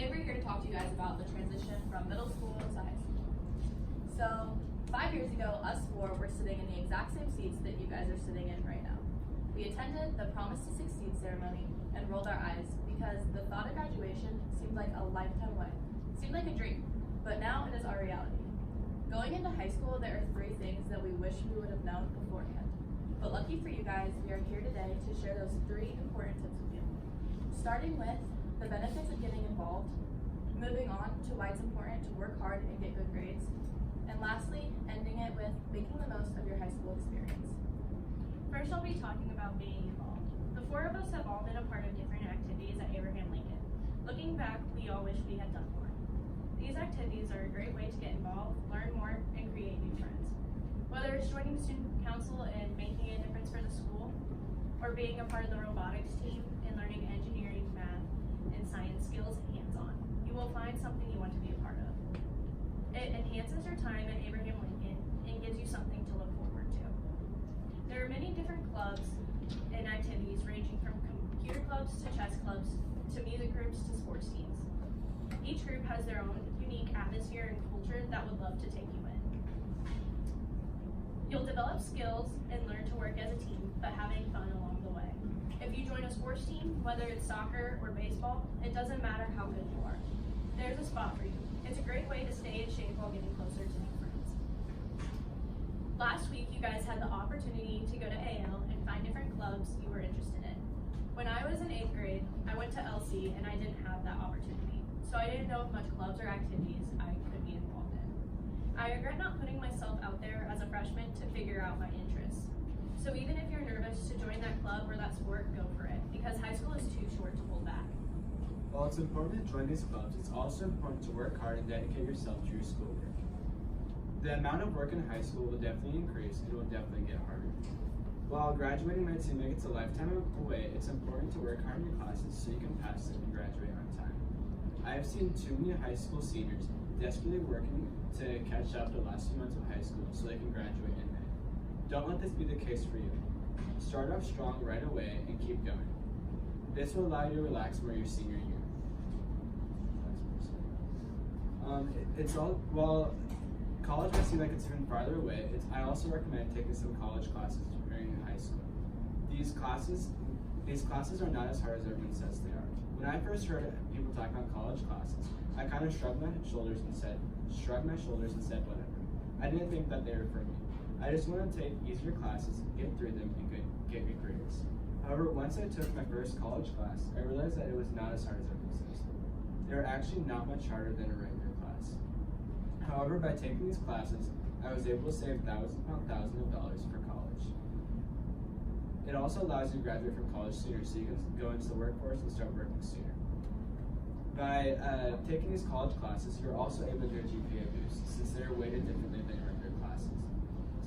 Today we're here to talk to you guys about the transition from middle school to high school. So 5 years ago, us four were sitting in the exact same seats that you guys are sitting in right now. We attended the Promise to Succeed ceremony and rolled our eyes because the thought of graduation seemed like a lifetime away. It seemed like a dream, but now it is our reality. Going into high school, there are 3 things that we wish we would have known beforehand. But lucky for you guys, we are here today to share those 3 important tips with you. Starting with the benefits of getting involved, moving on to why it's important to work hard and get good grades, and lastly, ending it with making the most of your high school experience. First, I'll be talking about being involved. The 4 of us have all been a part of different activities at Abraham Lincoln. Looking back, we all wish we had done more. These activities are a great way to get involved, learn more, and create new friends. Whether it's joining student council and making a difference for the school, or being a part of the robotics team and learning engineering, math, and science skills hands-on, you will find something you want to be a part of. It enhances your time at Abraham Lincoln and gives you something to look forward to. There are many different clubs and activities ranging from computer clubs to chess clubs to music groups to sports teams. Each group has their own unique atmosphere and culture that would love to take you in. You'll develop skills and learn to work as a team, but having fun along the way. If you join a sports team, whether it's soccer or baseball, it doesn't matter how good you are. There's a spot for you. It's a great way to stay in shape while getting closer to new friends. Last week, you guys had the opportunity to go to AL and find different clubs you were interested in. When I was in 8th grade, I went to LC and I didn't have that opportunity, so I didn't know of much clubs or activities I could be involved in. I regret not putting myself out there as a freshman to figure out my interests. So even if you're nervous to join that club or that sport, go for it, because high school is too short to hold back. While it's important to join these clubs, it's also important to work hard and dedicate yourself to your schoolwork. The amount of work in high school will definitely increase and it will definitely get harder. While graduating might seem like it's a lifetime away, it's important to work hard in your classes so you can pass them and graduate on time. I have seen too many high school seniors desperately working to catch up the last few months of high school so they can graduate in May. Don't let this be the case for you. Start off strong right away and keep going. This will allow you to relax more your senior year. While college might seem like it's even farther away, I also recommend taking some college classes during high school. These classes are not as hard as everyone says they are. When I first heard people talk about college classes, I kind of shrugged my shoulders and said whatever. I didn't think that they were for me. I just wanted to take easier classes, get through them, and get good grades. However, once I took my first college class, I realized that it was not as hard as everyone says. They were actually not much harder than a regular class. However, by taking these classes, I was able to save thousands of dollars for college. It also allows you to graduate from college sooner so you can go into the workforce and start working sooner. By taking these college classes, you're also able to get a GPA boost since they're weighted differently than regular classes.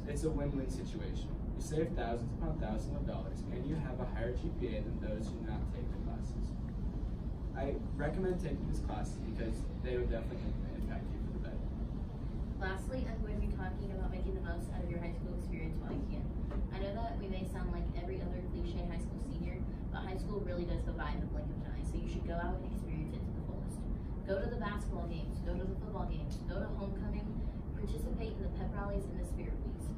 It's a win-win situation. You save thousands of dollars and you have a higher GPA than those who do not take the classes. I recommend taking these classes because they would definitely impact you for the better. Lastly, I'm going to be talking about making the most out of your high school experience while you can. I know that we may sound like every other cliche high school senior, but high school really does go by in the blink of an eye, so you should go out and experience it to the fullest. Go to the basketball games, go to the football games, go to homecoming, participate in the pep rallies and the spirit weeks.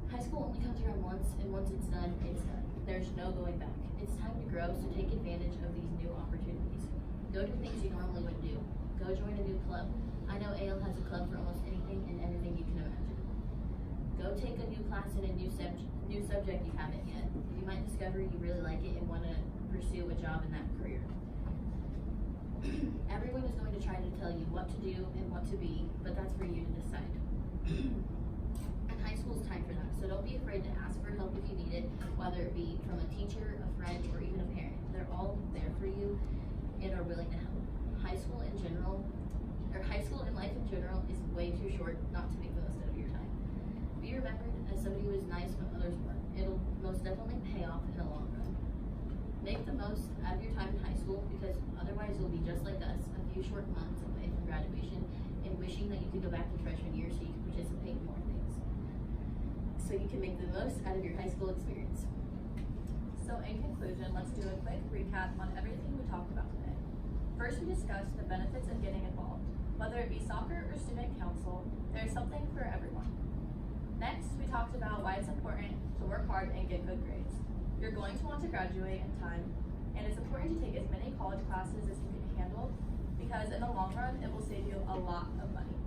High school only comes around once, and once it's done, it's done. There's no going back. It's time to grow, so take advantage of these new opportunities. Go do things you normally wouldn't do. Go join a new club. I know AL has a club for almost anything and everything you can imagine. Go take a new class in a new subject you haven't yet. You might discover you really like it and want to pursue a job in that career. Everyone is going to try to tell you what to do and what to be, but that's for you to decide. And high school is time for that, so don't be afraid to ask for help if you need it, whether it be from a teacher, a friend, or even a parent. They're all there for you and are willing to help. High school and life in general is way too short not to make the most out of your time. Be remembered as somebody who is nice when others weren't. It'll most definitely pay off in the long run. Make the most out of your time in high school because otherwise you'll be just like us, a few short months away from graduation and wishing that you could go back to freshman year so you can participate in more things. So you can make the most out of your high school experience. So in conclusion, let's do a quick recap on everything we talked about today. First, we discussed the benefits of getting involved. Whether it be soccer or student council, there is something for everyone. Next, we talked about why it's important to work hard and get good grades. You're going to want to graduate in time, and it's important to take as many college classes as you can handle, because in the long run, it will save you a lot of money.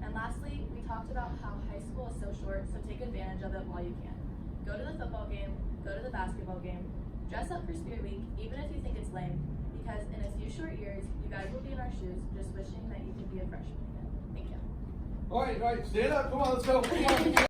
And lastly, we talked about how high school is so short, so take advantage of it while you can. Go to the football game, go to the basketball game, dress up for Spirit Week, even if you think it's lame, because in a few short years, you guys will be in our shoes, just wishing that you could be a freshman again. Thank you. All right, stand up. Come on, let's go. Come on.